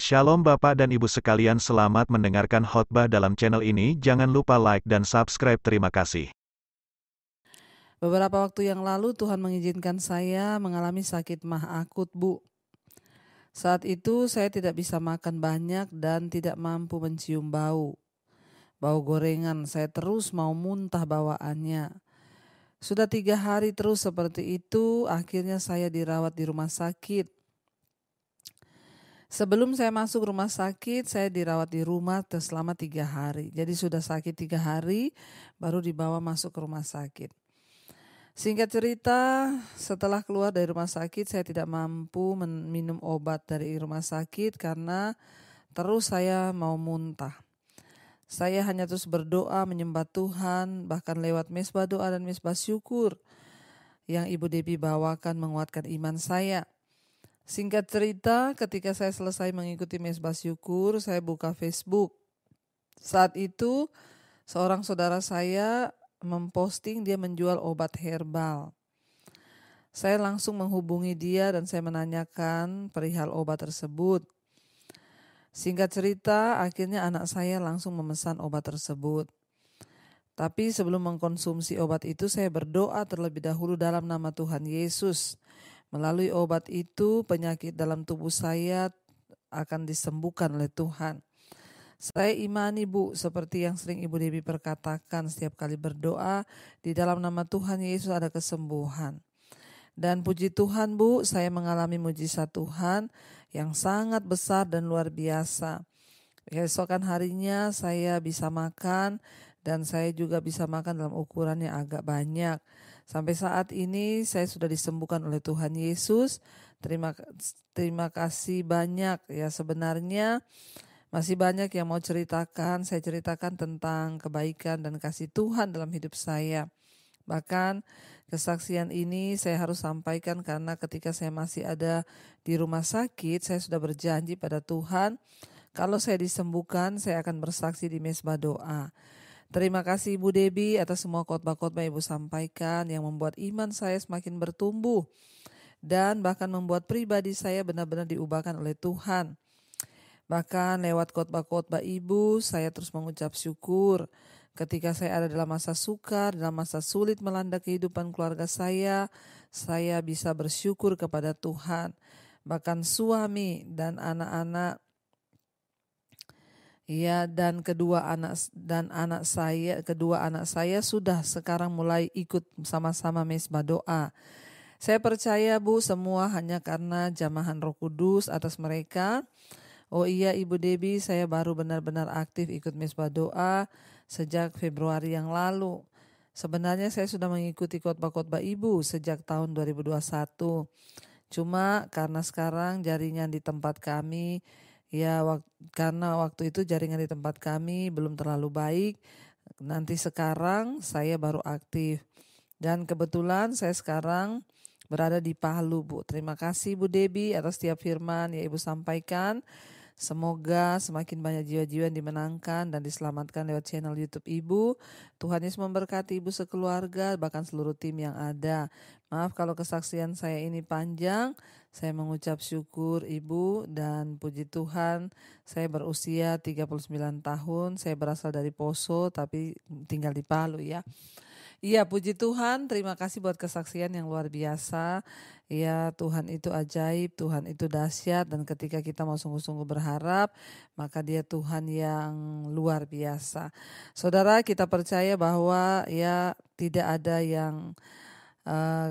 Shalom Bapak dan Ibu sekalian, selamat mendengarkan khotbah dalam channel ini. Jangan lupa like dan subscribe. Terima kasih. Beberapa waktu yang lalu Tuhan mengizinkan saya mengalami sakit mah akut, Bu. Saat itu saya tidak bisa makan banyak dan tidak mampu mencium bau. Bau gorengan, saya terus mau muntah bawaannya. Sudah 3 hari terus seperti itu, akhirnya saya dirawat di rumah sakit. Sebelum saya masuk rumah sakit, saya dirawat di rumah selama 3 hari. Jadi sudah sakit 3 hari, baru dibawa masuk ke rumah sakit. Singkat cerita, setelah keluar dari rumah sakit, saya tidak mampu minum obat dari rumah sakit karena terus saya mau muntah. Saya hanya terus berdoa, menyembah Tuhan, bahkan lewat mesbah doa dan mesbah syukur yang Ibu Debbie bawakan menguatkan iman saya. Singkat cerita, ketika saya selesai mengikuti mesbah syukur, saya buka Facebook. Saat itu, seorang saudara saya memposting dia menjual obat herbal. Saya langsung menghubungi dia dan saya menanyakan perihal obat tersebut. Singkat cerita, akhirnya anak saya langsung memesan obat tersebut. Tapi sebelum mengkonsumsi obat itu, saya berdoa terlebih dahulu dalam nama Tuhan Yesus. Melalui obat itu, penyakit dalam tubuh saya akan disembuhkan oleh Tuhan. Saya imani, Bu, seperti yang sering Ibu Debbie perkatakan setiap kali berdoa, di dalam nama Tuhan Yesus ada kesembuhan. Dan puji Tuhan, Bu, saya mengalami mujizat Tuhan yang sangat besar dan luar biasa. Keesokan harinya saya bisa makan dan saya juga bisa makan dalam ukuran yang agak banyak. Sampai saat ini saya sudah disembuhkan oleh Tuhan Yesus. Terima kasih banyak ya. Sebenarnya masih banyak yang mau ceritakan. Saya ceritakan tentang kebaikan dan kasih Tuhan dalam hidup saya. Bahkan kesaksian ini saya harus sampaikan karena ketika saya masih ada di rumah sakit, saya sudah berjanji pada Tuhan, kalau saya disembuhkan, saya akan bersaksi di mesbah doa. Terima kasih Ibu Debbie atas semua khotbah-khotbah Ibu sampaikan yang membuat iman saya semakin bertumbuh dan bahkan membuat pribadi saya benar-benar diubahkan oleh Tuhan. Bahkan lewat khotbah-khotbah Ibu, saya terus mengucap syukur. Ketika saya ada dalam masa sukar, dalam masa sulit melanda kehidupan keluarga saya bisa bersyukur kepada Tuhan. Bahkan suami dan anak-anak ya, dan kedua anak saya sudah sekarang mulai ikut sama-sama mesbah doa. Saya percaya, Bu, semua hanya karena jamahan Roh Kudus atas mereka. Oh iya Ibu Debbie, saya baru benar-benar aktif ikut mesbah doa sejak Februari yang lalu. Sebenarnya saya sudah mengikuti khotbah-khotbah Ibu sejak tahun 2021. Cuma karena sekarang jaringan di tempat kami karena waktu itu jaringan di tempat kami belum terlalu baik. Nanti sekarang saya baru aktif. Dan kebetulan saya sekarang berada di Palu, Bu. Terima kasih Bu Debbie atas setiap firman yang Ibu sampaikan. Semoga semakin banyak jiwa-jiwa yang dimenangkan dan diselamatkan lewat channel YouTube Ibu. Tuhan Yesus memberkati Ibu sekeluarga, bahkan seluruh tim yang ada. Maaf kalau kesaksian saya ini panjang. Saya mengucap syukur Ibu dan puji Tuhan. Saya berusia 39 tahun. Saya berasal dari Poso tapi tinggal di Palu ya. Iya, puji Tuhan, terima kasih buat kesaksian yang luar biasa. Ya, Tuhan itu ajaib, Tuhan itu dahsyat, dan ketika kita mau sungguh-sungguh berharap, maka Dia Tuhan yang luar biasa. Saudara, kita percaya bahwa ya tidak ada yang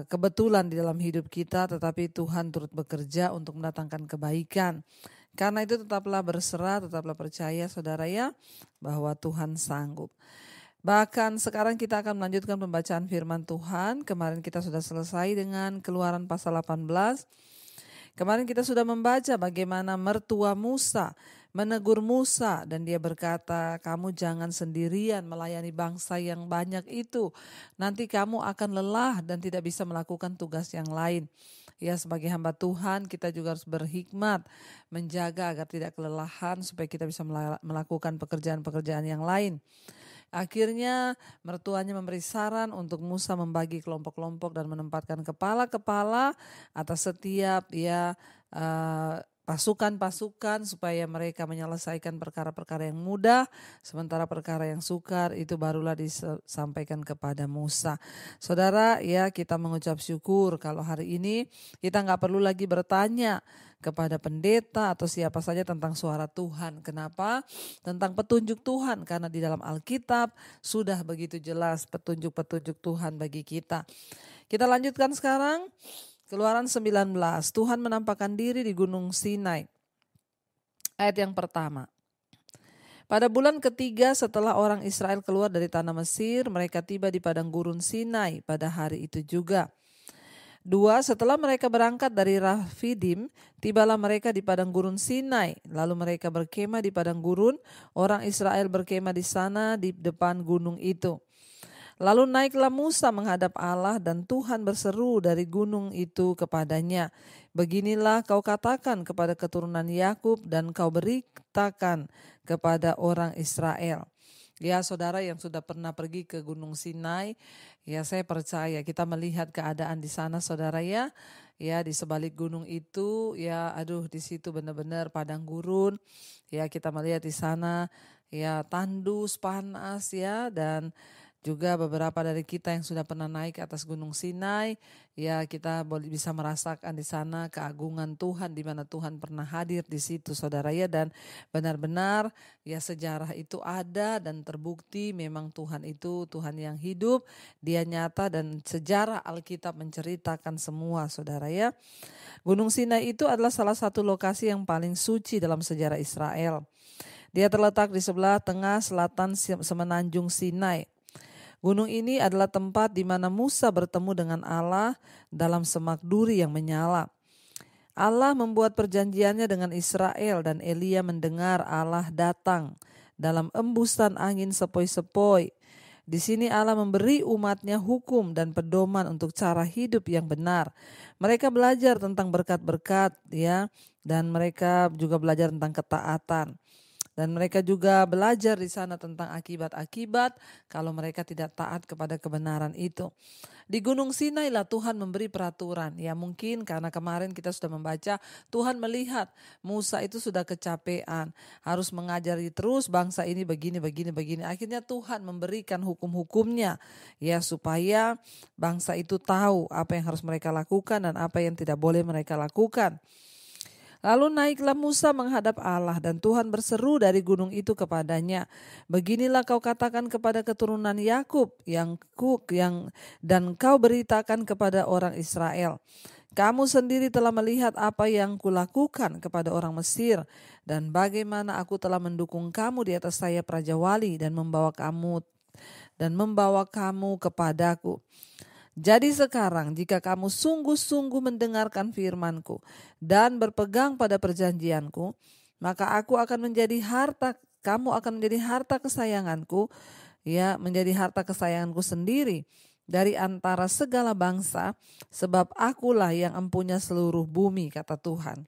kebetulan di dalam hidup kita, tetapi Tuhan turut bekerja untuk mendatangkan kebaikan. Karena itu tetaplah berserah, tetaplah percaya saudara ya, bahwa Tuhan sanggup. Bahkan sekarang kita akan melanjutkan pembacaan firman Tuhan. Kemarin kita sudah selesai dengan Keluaran pasal 18. Kemarin kita sudah membaca bagaimana mertua Musa menegur Musa dan dia berkata, kamu jangan sendirian melayani bangsa yang banyak itu. Nanti kamu akan lelah dan tidak bisa melakukan tugas yang lain. Ya, sebagai hamba Tuhan kita juga harus berhikmat menjaga agar tidak kelelahan supaya kita bisa melakukan pekerjaan-pekerjaan yang lain. Akhirnya mertuanya memberi saran untuk Musa membagi kelompok-kelompok dan menempatkan kepala-kepala atas setiap pasukan-pasukan supaya mereka menyelesaikan perkara-perkara yang mudah, sementara perkara yang sukar itu barulah disampaikan kepada Musa. Saudara, ya kita mengucap syukur kalau hari ini kita nggak perlu lagi bertanya kepada pendeta atau siapa saja tentang suara Tuhan. Kenapa? Tentang petunjuk Tuhan, karena di dalam Alkitab sudah begitu jelas petunjuk-petunjuk Tuhan bagi kita. Kita lanjutkan sekarang. Keluaran 19, Tuhan menampakkan diri di Gunung Sinai. Ayat yang pertama. Pada bulan ketiga setelah orang Israel keluar dari tanah Mesir, mereka tiba di padang gurun Sinai pada hari itu juga. 2. Setelah mereka berangkat dari Rafidim, tibalah mereka di padang gurun Sinai. Lalu mereka berkemah di padang gurun, orang Israel berkemah di sana di depan gunung itu. Lalu naiklah Musa menghadap Allah dan Tuhan berseru dari gunung itu kepadanya. Beginilah kau katakan kepada keturunan Yakub dan kau beritakan kepada orang Israel. Ya saudara yang sudah pernah pergi ke Gunung Sinai, ya saya percaya kita melihat keadaan di sana saudara ya. Ya di sebalik gunung itu ya di situ benar-benar padang gurun. Ya kita melihat di sana ya tandus, panas ya, dan juga beberapa dari kita yang sudah pernah naik ke atas Gunung Sinai, ya kita bisa merasakan di sana keagungan Tuhan, di mana Tuhan pernah hadir di situ saudara ya, dan benar-benar ya sejarah itu ada dan terbukti memang Tuhan itu Tuhan yang hidup, Dia nyata dan sejarah Alkitab menceritakan semua saudara ya. Gunung Sinai itu adalah salah satu lokasi yang paling suci dalam sejarah Israel. Dia terletak di sebelah tengah selatan semenanjung Sinai. Gunung ini adalah tempat di mana Musa bertemu dengan Allah dalam semak duri yang menyala. Allah membuat perjanjiannya dengan Israel dan Elia mendengar Allah datang dalam embusan angin sepoi-sepoi. Di sini Allah memberi umatnya hukum dan pedoman untuk cara hidup yang benar. Mereka belajar tentang berkat-berkat ya, dan mereka juga belajar tentang ketaatan. Dan mereka juga belajar di sana tentang akibat-akibat kalau mereka tidak taat kepada kebenaran itu. Di Gunung Sinai lah Tuhan memberi peraturan. Ya mungkin karena kemarin kita sudah membaca, Tuhan melihat Musa itu sudah kecapean. Harus mengajari terus bangsa ini begini. Akhirnya Tuhan memberikan hukum-hukumnya. Ya supaya bangsa itu tahu apa yang harus mereka lakukan dan apa yang tidak boleh mereka lakukan. Lalu naiklah Musa menghadap Allah dan Tuhan berseru dari gunung itu kepadanya. Beginilah kau katakan kepada keturunan Yakub dan kau beritakan kepada orang Israel. Kamu sendiri telah melihat apa yang kulakukan kepada orang Mesir dan bagaimana aku telah mendukung kamu di atas sayap Raja Wali dan membawa kamu kepadaku. Jadi sekarang jika kamu sungguh-sungguh mendengarkan firman-Ku dan berpegang pada perjanjian-Ku, maka kamu akan menjadi harta kesayangan-Ku, ya, menjadi harta kesayangan-Ku sendiri dari antara segala bangsa, sebab Akulah yang empunya seluruh bumi, kata Tuhan.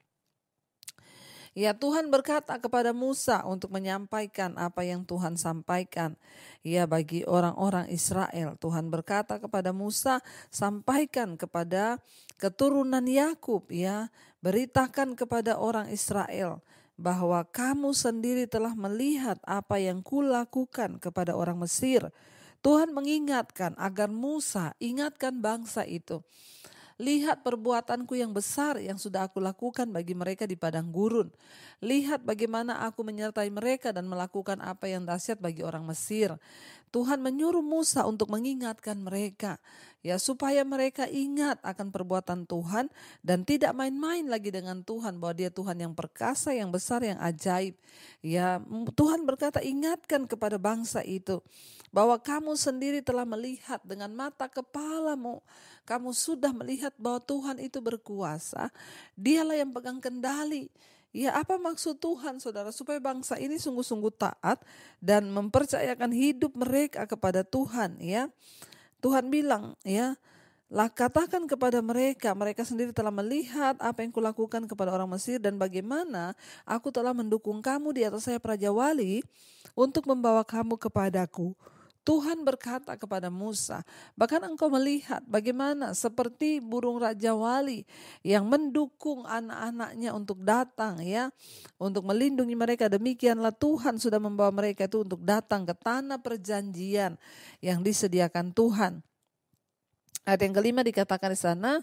Ya Tuhan berkata kepada Musa untuk menyampaikan apa yang Tuhan sampaikan. Ya bagi orang-orang Israel, Tuhan berkata kepada Musa, sampaikan kepada keturunan Yakub, ya, beritakan kepada orang Israel bahwa kamu sendiri telah melihat apa yang kulakukan kepada orang Mesir. Tuhan mengingatkan agar Musa ingatkan bangsa itu. Lihat perbuatanku yang besar yang sudah aku lakukan bagi mereka di padang gurun. Lihat bagaimana aku menyertai mereka dan melakukan apa yang dahsyat bagi orang Mesir. Tuhan menyuruh Musa untuk mengingatkan mereka, ya, supaya mereka ingat akan perbuatan Tuhan dan tidak main-main lagi dengan Tuhan, bahwa Dia Tuhan yang perkasa, yang besar, yang ajaib. Ya, Tuhan berkata, ingatkan kepada bangsa itu bahwa kamu sendiri telah melihat dengan mata kepalamu. Kamu sudah melihat bahwa Tuhan itu berkuasa. Dialah yang pegang kendali. Ya, apa maksud Tuhan, saudara? Supaya bangsa ini sungguh-sungguh taat dan mempercayakan hidup mereka kepada Tuhan. Ya, Tuhan bilang, ya, lah katakan kepada mereka sendiri telah melihat apa yang kulakukan kepada orang Mesir dan bagaimana aku telah mendukung kamu di atas sayap Raja Wali untuk membawa kamu kepadaku. Tuhan berkata kepada Musa, bahkan engkau melihat bagaimana seperti burung Raja Wali yang mendukung anak-anaknya untuk datang ya, untuk melindungi mereka. Demikianlah Tuhan sudah membawa mereka itu untuk datang ke tanah perjanjian yang disediakan Tuhan. Ayat yang kelima dikatakan di sana,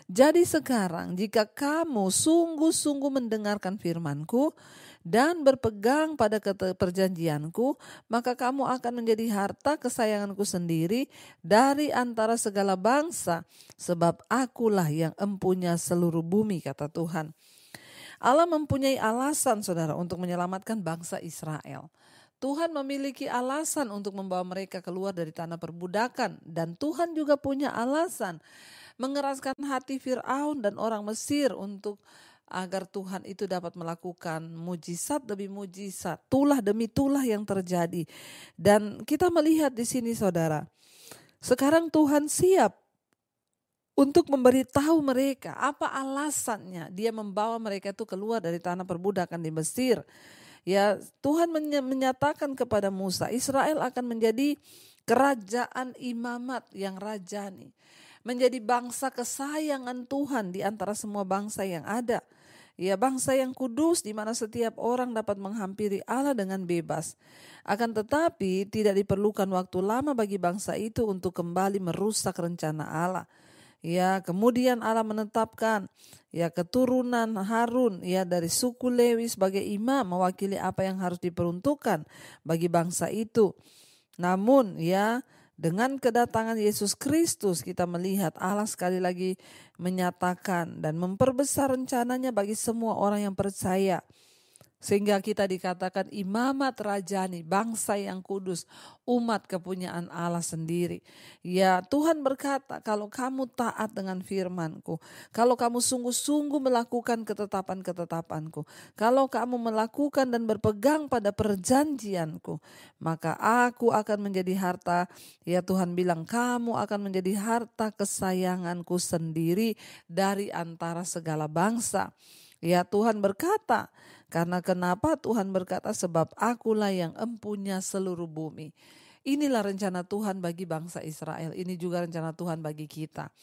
jadi sekarang jika kamu sungguh-sungguh mendengarkan firman-Ku dan berpegang pada perjanjian-Ku, maka kamu akan menjadi harta kesayangan-Ku sendiri dari antara segala bangsa, sebab Akulah yang empunya seluruh bumi, kata Tuhan. Allah mempunyai alasan, saudara, untuk menyelamatkan bangsa Israel. Tuhan memiliki alasan untuk membawa mereka keluar dari tanah perbudakan, dan Tuhan juga punya alasan mengeraskan hati Firaun dan orang Mesir untuk agar Tuhan itu dapat melakukan mujizat demi mujizat, tulah demi tulah yang terjadi. Dan kita melihat di sini, saudara, sekarang Tuhan siap untuk memberitahu mereka apa alasannya dia membawa mereka itu keluar dari tanah perbudakan di Mesir. Ya, Tuhan menyatakan kepada Musa, Israel akan menjadi kerajaan imamat yang rajani, menjadi bangsa kesayangan Tuhan di antara semua bangsa yang ada. Ya, bangsa yang kudus di mana setiap orang dapat menghampiri Allah dengan bebas. Akan tetapi tidak diperlukan waktu lama bagi bangsa itu untuk kembali merusak rencana Allah. Ya, kemudian Allah menetapkan ya keturunan Harun ya dari suku Lewi sebagai imam, mewakili apa yang harus diperuntukkan bagi bangsa itu. Namun ya, dengan kedatangan Yesus Kristus kita melihat Allah sekali lagi menyatakan dan memperbesar rencananya bagi semua orang yang percaya. Sehingga kita dikatakan imamat rajani, bangsa yang kudus, umat kepunyaan Allah sendiri. Ya, Tuhan berkata, kalau kamu taat dengan firman-Ku, kalau kamu sungguh-sungguh melakukan ketetapan-ketetapan-Ku, kalau kamu melakukan dan berpegang pada perjanjian-Ku, maka aku akan menjadi harta. Ya, Tuhan bilang, kamu akan menjadi harta kesayangan-Ku sendiri dari antara segala bangsa. Ya, Tuhan berkata, karena kenapa Tuhan berkata, sebab Akulah yang empunya seluruh bumi. Inilah rencana Tuhan bagi bangsa Israel. Ini juga rencana Tuhan bagi kita.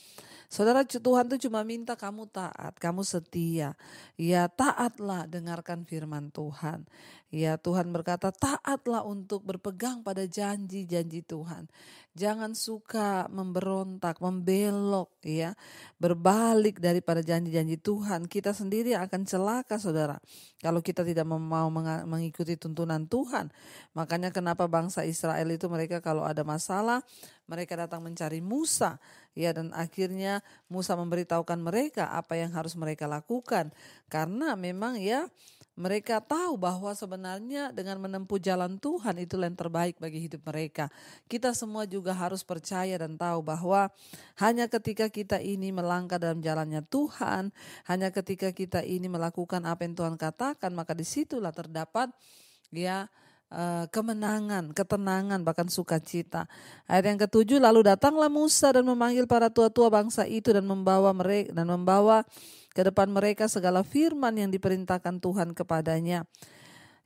Saudara, Tuhan itu cuma minta kamu taat, kamu setia. Ya, taatlah, dengarkan firman Tuhan. Ya, Tuhan berkata taatlah untuk berpegang pada janji-janji Tuhan. Jangan suka memberontak, membelok, ya, berbalik daripada janji-janji Tuhan. Kita sendiri akan celaka, saudara, kalau kita tidak mau mengikuti tuntunan Tuhan. Makanya kenapa bangsa Israel itu mereka kalau ada masalah, mereka datang mencari Musa. Ya, dan akhirnya Musa memberitahukan mereka apa yang harus mereka lakukan. Karena memang ya mereka tahu bahwa sebenarnya dengan menempuh jalan Tuhan itulah yang terbaik bagi hidup mereka. Kita semua juga harus percaya dan tahu bahwa hanya ketika kita ini melangkah dalam jalannya Tuhan, hanya ketika kita ini melakukan apa yang Tuhan katakan, maka disitulah terdapat ya kemenangan, ketenangan, bahkan sukacita. Ayat yang ke-7, lalu datanglah Musa dan memanggil para tua-tua bangsa itu dan membawa ke depan mereka segala firman yang diperintahkan Tuhan kepadanya.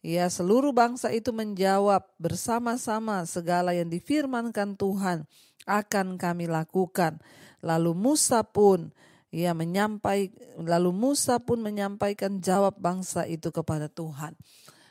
Ya, seluruh bangsa itu menjawab bersama-sama, segala yang difirmankan Tuhan akan kami lakukan. Lalu Musa pun menyampaikan jawab bangsa itu kepada Tuhan.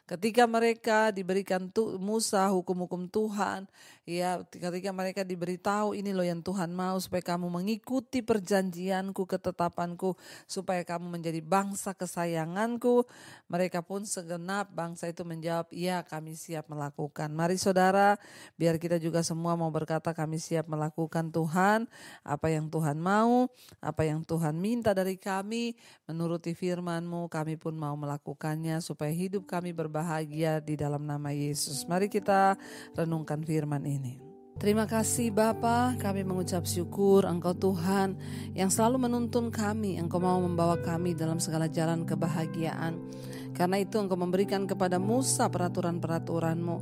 Ketika mereka diberikan Musa hukum-hukum Tuhan, ya, ketika mereka diberitahu ini loh yang Tuhan mau supaya kamu mengikuti perjanjianku, ketetapanku, supaya kamu menjadi bangsa kesayanganku, mereka pun segenap bangsa itu menjawab, ya kami siap melakukan. Mari saudara, biar kita juga semua mau berkata kami siap melakukan Tuhan, apa yang Tuhan mau, apa yang Tuhan minta dari kami, menuruti firman-Mu, kami pun mau melakukannya supaya hidup kami berbahagia di dalam nama Yesus. Mari kita renungkan firman ini. Terima kasih Bapa, kami mengucap syukur Engkau Tuhan yang selalu menuntun kami, Engkau mau membawa kami dalam segala jalan kebahagiaan. Karena itu Engkau memberikan kepada Musa peraturan-peraturan-Mu.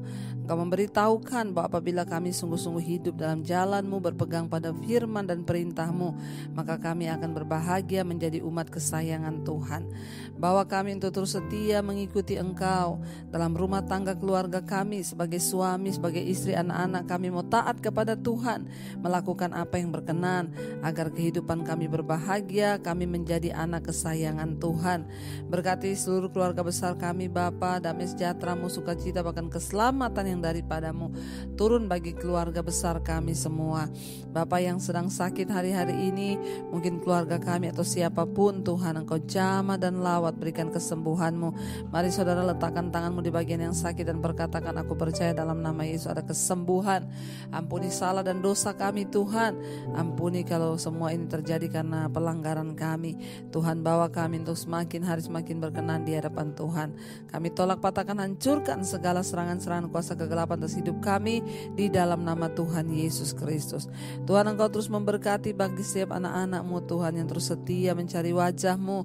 Engkau memberitahukan bahwa apabila kami sungguh-sungguh hidup dalam jalan-Mu, berpegang pada firman dan perintah-Mu, maka kami akan berbahagia menjadi umat kesayangan Tuhan. Bawa kami untuk terus setia mengikuti Engkau dalam rumah tangga keluarga kami, sebagai suami, sebagai istri, anak-anak kami mau taat kepada Tuhan, melakukan apa yang berkenan, agar kehidupan kami berbahagia, kami menjadi anak kesayangan Tuhan. Berkati seluruh keluarga besar kami Bapa, damai sejahtera-Mu, sukacita bahkan keselamatan yang daripadamu turun bagi keluarga besar kami semua. Bapa yang sedang sakit hari-hari ini, mungkin keluarga kami atau siapapun, Tuhan Engkau jamah dan lawat, berikan kesembuhan-Mu. Mari saudara letakkan tangan-Mu di bagian yang sakit dan berkatakan, aku percaya dalam nama Yesus ada kesembuhan. Ampuni salah dan dosa kami Tuhan, ampuni kalau semua ini terjadi karena pelanggaran kami. Tuhan, bawa kami untuk semakin hari semakin berkenan di hadapan Tuhan. Kami tolak, patahkan, hancurkan segala serangan-serangan kuasa kegelapan atas hidup kami di dalam nama Tuhan Yesus Kristus. Tuhan, Engkau terus memberkati bagi setiap anak-anak-Mu Tuhan yang terus setia mencari wajah-Mu.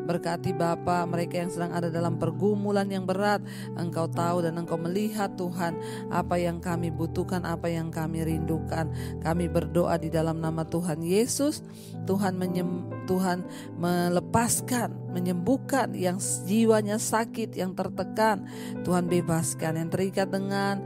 Berkati Bapa mereka yang sedang ada dalam pergumulan yang berat. Engkau tahu dan Engkau melihat Tuhan apa yang kami butuhkan, apa yang kami rindukan. Kami berdoa di dalam nama Tuhan Yesus. Tuhan melepaskan, menyembuhkan yang jiwanya sakit, yang tertekan. Tuhan bebaskan yang terikat dengan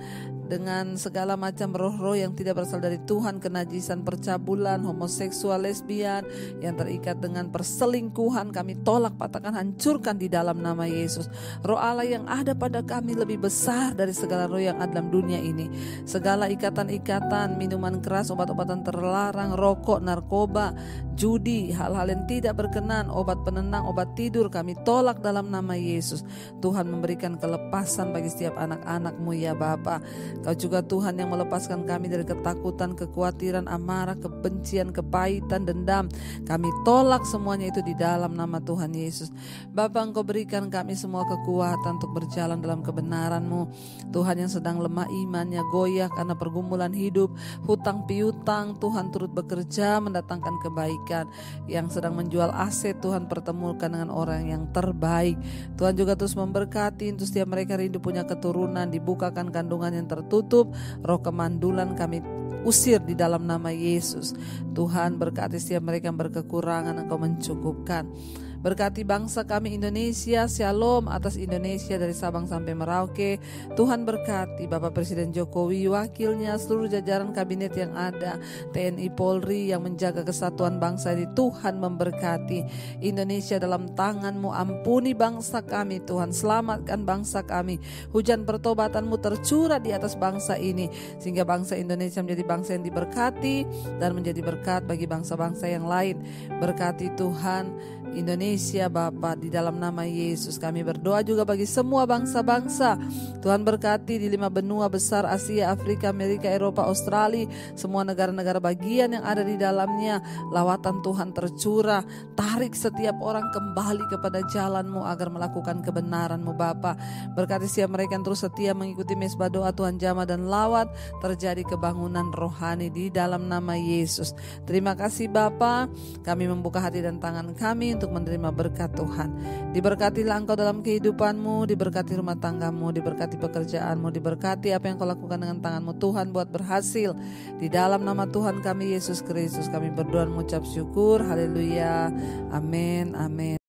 segala macam roh-roh yang tidak berasal dari Tuhan, kenajisan, percabulan, homoseksual, lesbian, yang terikat dengan perselingkuhan, kami tolak, patahkan, hancurkan di dalam nama Yesus. Roh Allah yang ada pada kami lebih besar dari segala roh yang ada dalam dunia ini. Segala ikatan-ikatan, minuman keras, obat-obatan terlarang, rokok, narkoba, judi, hal-hal yang tidak berkenan, obat penenang, obat tidur, kami tolak dalam nama Yesus. Tuhan memberikan kelepasan bagi setiap anak-anak-Mu ya Bapa. Kau juga Tuhan yang melepaskan kami dari ketakutan, kekhawatiran, amarah, kebencian, kepahitan, dendam. Kami tolak semuanya itu di dalam nama Tuhan Yesus. Bapa, Engkau berikan kami semua kekuatan untuk berjalan dalam kebenaran-Mu. Tuhan yang sedang lemah imannya, goyah karena pergumulan hidup, hutang piutang, Tuhan turut bekerja mendatangkan kebaikan. Yang sedang menjual aset, Tuhan pertemukan dengan orang yang terbaik. Tuhan juga terus memberkati untuk setiap mereka rindu punya keturunan, dibukakan kandungan yang tertutup. Roh kemandulan kami usir di dalam nama Yesus. Tuhan berkati setiap mereka yang berkekurangan, Engkau mencukupkan. Berkati bangsa kami Indonesia, shalom atas Indonesia dari Sabang sampai Merauke. Tuhan berkati Bapak Presiden Jokowi, wakilnya, seluruh jajaran kabinet yang ada, TNI Polri yang menjaga kesatuan bangsa ini. Tuhan memberkati Indonesia dalam tangan-Mu. Ampuni bangsa kami Tuhan, selamatkan bangsa kami. Hujan pertobatan-Mu tercurah di atas bangsa ini, sehingga bangsa Indonesia menjadi bangsa yang diberkati dan menjadi berkat bagi bangsa-bangsa yang lain. Berkati Tuhan Indonesia Bapa, di dalam nama Yesus kami berdoa juga bagi semua bangsa-bangsa. Tuhan berkati di 5 benua besar, Asia, Afrika, Amerika, Eropa, Australia, semua negara-negara bagian yang ada di dalamnya. Lawatan Tuhan tercurah, tarik setiap orang kembali kepada jalan-Mu agar melakukan kebenaran-Mu Bapa. Berkati setiap mereka yang terus setia mengikuti mesbah doa Tuhan jamah dan lawat, terjadi kebangunan rohani di dalam nama Yesus. Terima kasih Bapa, kami membuka hati dan tangan kami untuk menerima berkat Tuhan. Diberkatilah Engkau dalam kehidupan-Mu, diberkati rumah tangga-Mu, diberkati pekerjaan-Mu, diberkati apa yang Kau lakukan dengan tangan-Mu Tuhan buat berhasil. Di dalam nama Tuhan kami Yesus Kristus kami berdoa mengucap syukur. Haleluya. Amin. Amin.